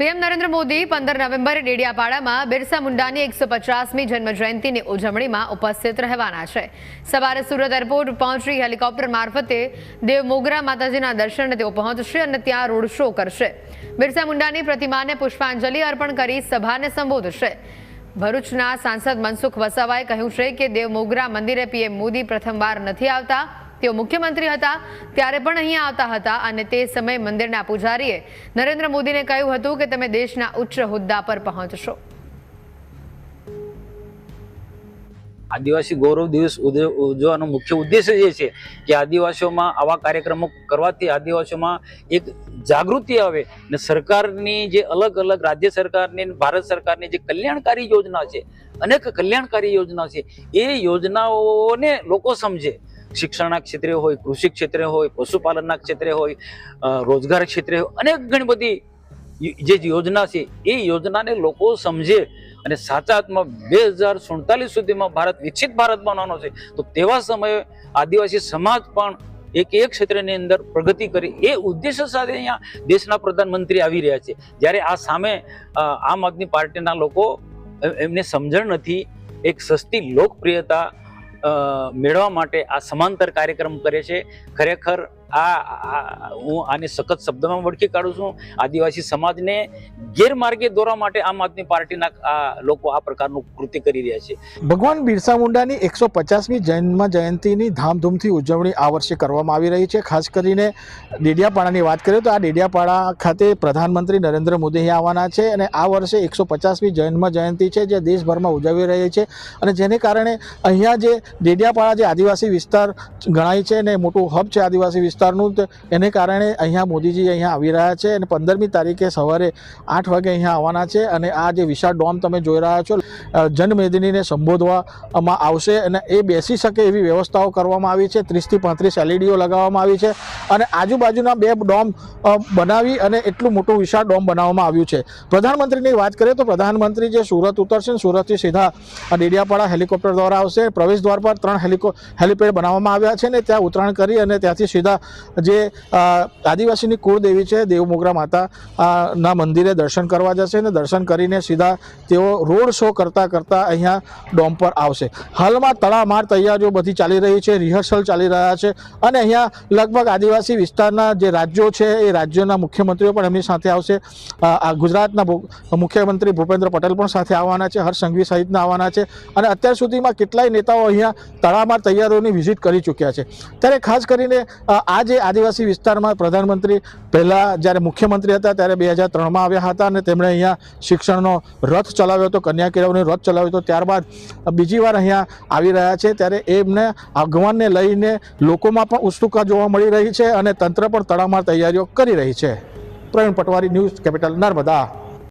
PM Narendra Modi 15 નવેમ્બરે ડેડિયાપાડામાં બિરસા મુંડાની 150મી જન્મજયંતિની ઉજવણીમાં ઉપસ્થિત રહેવાના છે। સવારે સુરત એરપોર્ટ પહોંચી હેલિકોપ્ટર મારફતે દેવમોગરા માતાજીના દર્શને તેઓ પહોંચશે અને ત્યાં રોડ શો કરશે। બિરસા મુંડાની પ્રતિમાને પુષ્પાંજલિ અર્પણ કરી સભાને સંબોધશે। ભરૂચના સાંસદ મનસુખ વસાવાએ કહ્યું છે કે દેવમોગરા મંદિરે પીએમ મોદી પ્રથમવાર નથી આવતા। તેઓ મુખ્યમંત્રી હતા ત્યારે પણ અહીંયા આવતા હતા અને તે સમયે મંદિરના પૂજારીએ નરેન્દ્ર મોદીને કહ્યું હતું કે તમે દેશના ઉચ્ચ હોદ્દા પર પહોંચશો। આદિવાસી ગૌરવ દિવસ ઉજવવાનો મુખ્ય ઉદ્દેશ્ય એ છે કે આદિવાસીઓમાં આવા કાર્યક્રમો કરવાથી આદિવાસીઓમાં એક જાગૃતિ આવે ને સરકારની જે અલગ અલગ રાજ્ય સરકારની ભારત સરકારની જે કલ્યાણકારી યોજના છે, અનેક કલ્યાણકારી યોજના છે, એ યોજનાઓને લોકો સમજે। શિક્ષણના ક્ષેત્રે હોય, કૃષિ ક્ષેત્રે હોય, પશુપાલનના ક્ષેત્રે હોય, રોજગાર ક્ષેત્રે હોય, અનેક ઘણી બધી જે યોજના છે એ યોજનાને લોકો સમજે અને સાચા અર્થમાં 2047 સુધીમાં ભારત વિકસિત ભારત બનવાનો છે। તો તેવા સમયે આદિવાસી સમાજ પણ એક ક્ષેત્રની અંદર પ્રગતિ કરી એ ઉદ્દેશ્ય સાથે અહીંયા દેશના પ્રધાનમંત્રી આવી રહ્યા છે। જ્યારે આ સામે આમ આદમી પાર્ટીના લોકો એમને સમજણ નથી, એક સસ્તી લોકપ્રિયતા મેળવવા માટે આ સમાંતર કાર્યક્રમ કરે છે। ખરેખર હું આને સખત શબ્દમાં વળખી કાઢું છું। આદિવાસી સમાજને ગેરમાર્ગે દોરવા માટે આમ આદમી પાર્ટીના લોકો આ પ્રકારનું કૃત્ય કરી રહ્યા છે। ભગવાન બિરસા મુંડાની 150મી જન્મ જયંતિની ધામધૂમથી ઉજવણી આ વર્ષે કરવામાં આવી રહી છે। ખાસ કરીને ડેડિયાપાડાની વાત કરીએ તો આ ડેડિયાપાડા ખાતે પ્રધાનમંત્રી નરેન્દ્ર મોદી અહીંયા આવવાના છે અને આ વર્ષે 150મી જન્મ જયંતિ છે જે દેશભરમાં ઉજવી રહી છે અને જેને કારણે અહીંયા જે ડેડિયાપાડા જે આદિવાસી વિસ્તાર ગણાય છે અને મોટું હબ છે આદિવાસી વિસ્તારનું, એને કારણે અહીંયા મોદીજી અહીંયા આવી રહ્યા છે અને 15મી તારીખે સવારે 8 વાગે અહીંયા આવવાના છે અને આ જે વિશાળ ડોમ તમે જોઈ રહ્યા છો જનમેદનીને સંબોધવામાં આવશે અને એ બેસી શકે એવી વ્યવસ્થાઓ કરવામાં આવી છે। 30 થી 35 એલઈડીઓ લગાવવામાં આવી છે અને આજુબાજુના 2 ડોમ બનાવી અને એટલું મોટું વિશાળ ડોમ બનાવવામાં આવ્યું છે। પ્રધાનમંત્રીની વાત કરીએ તો પ્રધાનમંત્રી જે સુરત ઉતરશે, સુરતથી સીધા ડેડિયાપાડા હેલિકોપ્ટર દ્વારા આવશે। પ્રવેશ દ્વાર પર 3 હેલિપેડ બનાવવામાં આવ્યા છે ને ત્યાં ઉતરાણ કરી અને ત્યાંથી સીધા જે આદિવાસીની કુળદેવી છે દેવમોગરા માતા ના મંદિરે દર્શન કરવા જશે અને દર્શન કરીને સીધા તેઓ રોડ શો કરતા અહીંયા ડોમ પર આવશે। હાલમાં તડામાર તૈયારીઓ બધી ચાલી રહી છે, રિહર્સલ ચાલી રહ્યા છે અને અહીંયા લગભગ આદિવાસી વિસ્તારના જે રાજ્યો છે એ રાજ્યોના મુખ્યમંત્રીઓ પણ એમની સાથે આવશે। ગુજરાતના મુખ્યમંત્રી ભૂપેન્દ્ર પટેલ પણ સાથે આવવાના છે, હર્ષ સંઘવી સહિતના આવવાના છે અને અત્યાર સુધીમાં કેટલાય નેતાઓ અહીંયા તડામાર તૈયારીઓની વિઝિટ કરી ચૂક્યા છે। ત્યારે ખાસ કરીને આ જે આદિવાસી વિસ્તારમાં પ્રધાનમંત્રી પહેલાં જ્યારે મુખ્યમંત્રી હતા ત્યારે 2003માં આવ્યા હતા અને તેમણે અહીંયા શિક્ષણનો રથ ચલાવ્યો હતો, કન્યા કેળવણીનો રથ ચલાવ્યો હતો, ત્યારબાદ બીજી વાર અહીંયા આવી રહ્યા છે। ત્યારે એમને આગમનને લઈને લોકોમાં પણ ઉત્સુકતા જોવા મળી રહી છે અને તંત્ર પણ તડામાર તૈયારીઓ કરી રહી છે। Pravin Patwari, news capital, Narmada.